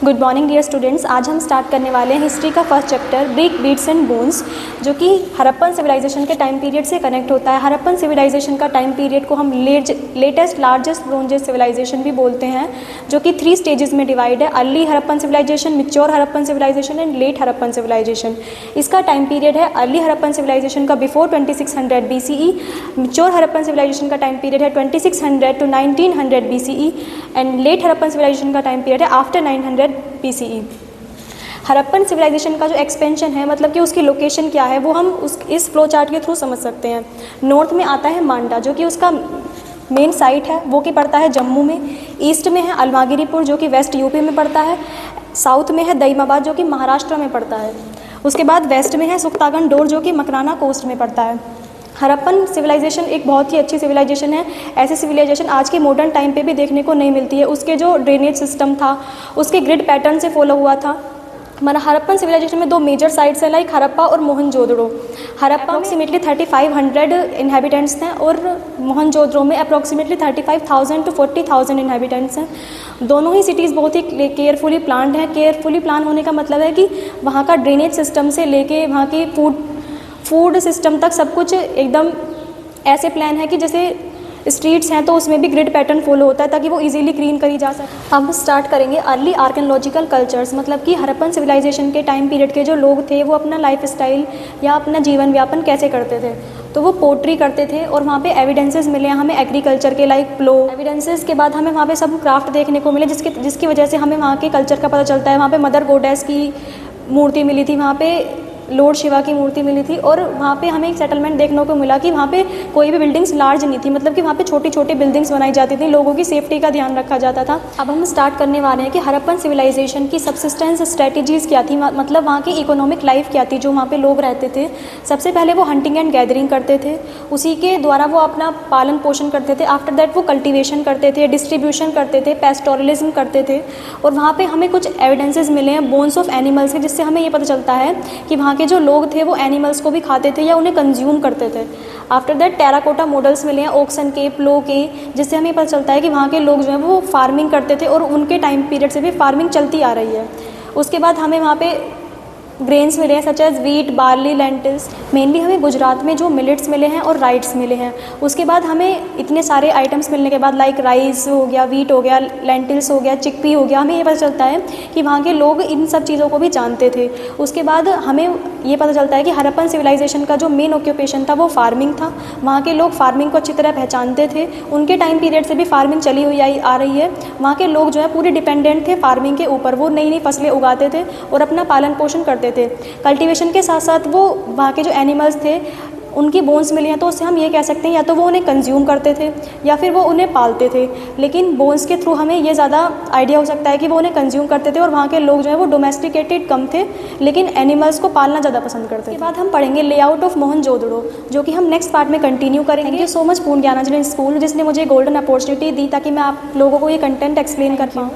Good morning dear students. आज हम start करने वाले हैं हिस्ट्री का first chapter brick beads and bones, जो कि हड़प्पन सिविलाइजेशन के टाइम पीरियड से कनेक्ट होता है। हड़प्पन सिविलाइजेशन का टाइम पीरियड को हम लेटेस्ट लार्जेस्ट ब्रोंजेस सिविलाइजेशन भी बोलते हैं, जो कि 3 स्टेजेस में डिवाइड है: early Harappan civilisation, mature Harappan civilisation and late Harappan civilisation. इसका टाइम पीरियड है अर्ली हड़प्पन सिविलाइजेशन का before 2600 BCE, mature Harappan civilisation का टाइम पीरियड है 2600 to 1900 BCE and late Harappan civilisation का टाइम पीरियड है आफ्टर 900 BCE। हड़प्पन सिविलाइजेशन का जो एक्सपेंशन है, मतलब कि उसकी लोकेशन क्या है, वो हम इस फ्लो चार्ट के थ्रू समझ सकते हैं। नॉर्थ में आता है मांडा, जो कि उसका मेन साइट है, वो कि पड़ता है जम्मू में। ईस्ट में है अलमागिरीपुर, जो कि वेस्ट यूपी में पड़ता है। साउथ में है दईमाबाद, जो कि महाराष्ट्र में पड़ता है। उसके बाद वेस्ट में है सुख्तागन डोर, जो कि मकराना कोस्ट में पड़ता है। हड़प्पन सिविलाइजेशन एक बहुत ही अच्छी सिविलाइजेशन है। ऐसी सिविलाइजेशन आज के मॉडर्न टाइम पे भी देखने को नहीं मिलती है। उसके जो ड्रेनेज सिस्टम था, उसके ग्रिड पैटर्न से फॉलो हुआ था। हमारा हड़प्पन सिविलाइजेशन में 2 मेजर साइट्स हैं, लाइक हड़प्पा और मोहनजोदड़ो। हड़प्पा में अप्रॉक्सीमेटली 3500 इन्हेबिटेंट्स हैं और मोहनजोदड़ो में अप्रॉक्सीमेटली 35,000 to 40,000 इन्हेबिटेंट्स हैं। दोनों ही सिटीज़ बहुत ही केयरफुली प्लान्ड हैं। केयरफुली प्लान होने का मतलब है कि वहाँ का ड्रेनेज सिस्टम से लेके वहाँ की फूड सिस्टम तक सब कुछ एकदम ऐसे प्लान है कि जैसे स्ट्रीट्स हैं तो उसमें भी ग्रिड पैटर्न फॉलो होता है ताकि वो इजीली क्लीन करी जा सके। अब स्टार्ट करेंगे अर्ली आर्कियोलॉजिकल कल्चर्स, मतलब कि हड़प्पन सिविलाइजेशन के टाइम पीरियड के जो लोग थे वो अपना लाइफ स्टाइल या अपना जीवन व्यापन कैसे करते थे। तो वो पोट्री करते थे और वहाँ पे एविडेंसेस मिले हैं हमें एग्रीकल्चर के, लाइक प्लो। एविडेंसेस के बाद हमें वहाँ पे सब क्राफ्ट देखने को मिले, जिसकी वजह से हमें वहाँ के कल्चर का पता चलता है। वहाँ पे मदर गोडेस की मूर्ति मिली थी, वहाँ पे लॉर्ड शिवा की मूर्ति मिली थी और वहाँ पे हमें एक सेटलमेंट देखने को मिला कि वहाँ पे कोई भी बिल्डिंग्स लार्ज नहीं थी, मतलब कि वहाँ पे छोटी छोटी बिल्डिंग्स बनाई जाती थी, लोगों की सेफ्टी का ध्यान रखा जाता था। अब हम स्टार्ट करने वाले हैं कि हड़प्पन सिविलाइजेशन की सबसिस्टेंस स्ट्रेटजीज़ क्या थी, मतलब वहाँ की इकोनॉमिक लाइफ क्या थी जो वहाँ पे लोग रहते थे। सबसे पहले वो हंटिंग एंड गैदरिंग करते थे, उसी के द्वारा वो अपना पालन पोषण करते थे। आफ्टर दैट वो कल्टिवेशन करते थे, डिस्ट्रीब्यूशन करते थे, पेस्टोरलिज्म करते थे। और वहाँ पर हमें कुछ एविडेंसेस मिले हैं बोन्स ऑफ एनिमल्स के, जिससे हमें ये पता चलता है कि वहाँ के जो लोग थे वो एनिमल्स को भी खाते थे या उन्हें कंज्यूम करते थे। आफ्टर दैट टेराकोटा मॉडल्स मिले हैं ओक्सन के, प्लो के, जिससे हमें पता चलता है कि वहाँ के लोग जो हैं वो फार्मिंग करते थे और उनके टाइम पीरियड से भी फार्मिंग चलती आ रही है। उसके बाद हमें वहाँ पे ग्रेन्स मिले हैं such as wheat, barley, lentils. Mainly हमें गुजरात में जो मिलेट्स मिले हैं और राइट्स मिले हैं। उसके बाद हमें इतने सारे आइटम्स मिलने के बाद लाइक राइस हो गया, वीट हो गया, लेंटिल्स हो गया, चिकपी हो गया, हमें ये पता चलता है कि वहाँ के लोग इन सब चीज़ों को भी जानते थे। उसके बाद हमें ये पता चलता है कि हड़प्पन सिविलाइजेशन का जो मेन ऑक्यूपेशन था वो फार्मिंग था। वहाँ के लोग फार्मिंग को अच्छी तरह पहचानते थे। उनके टाइम पीरियड से भी फार्मिंग चली हुई आ रही है। वहाँ के लोग जो है पूरे डिपेंडेंट थे फार्मिंग के ऊपर। वो नई नई फसलें उगाते थे और अपना पालन पोषण करते थे। कल्टीवेशन के साथ साथ वो वहाँ के जो एनिमल्स थे उनकी बोन्स मिली हैं, तो उससे हम ये कह सकते हैं या तो वो उन्हें कंज्यूम करते थे या फिर वो उन्हें पालते थे। लेकिन बोन्स के थ्रू हमें ये ज़्यादा आइडिया हो सकता है कि वो उन्हें कंज्यूम करते थे और वहाँ के लोग जो है वो डोमेस्टिकेटेड कम थे, लेकिन एनिमल्स को पालना ज़्यादा पसंद करते थे। इसके बाद हम पढ़ेंगे लेआउट ऑफ मोहनजोदड़ो, जो कि हम नेक्स्ट पार्ट में कंटिन्यू करेंगे। थैंक यू सो मच पूर्ण ज्ञानांजलि स्कूल, जिसने मुझे गोल्डन अपॉर्चुनिटी दी ताकि मैं आप लोगों को ये कंटेंट एक्सप्लेन कर पाऊँ।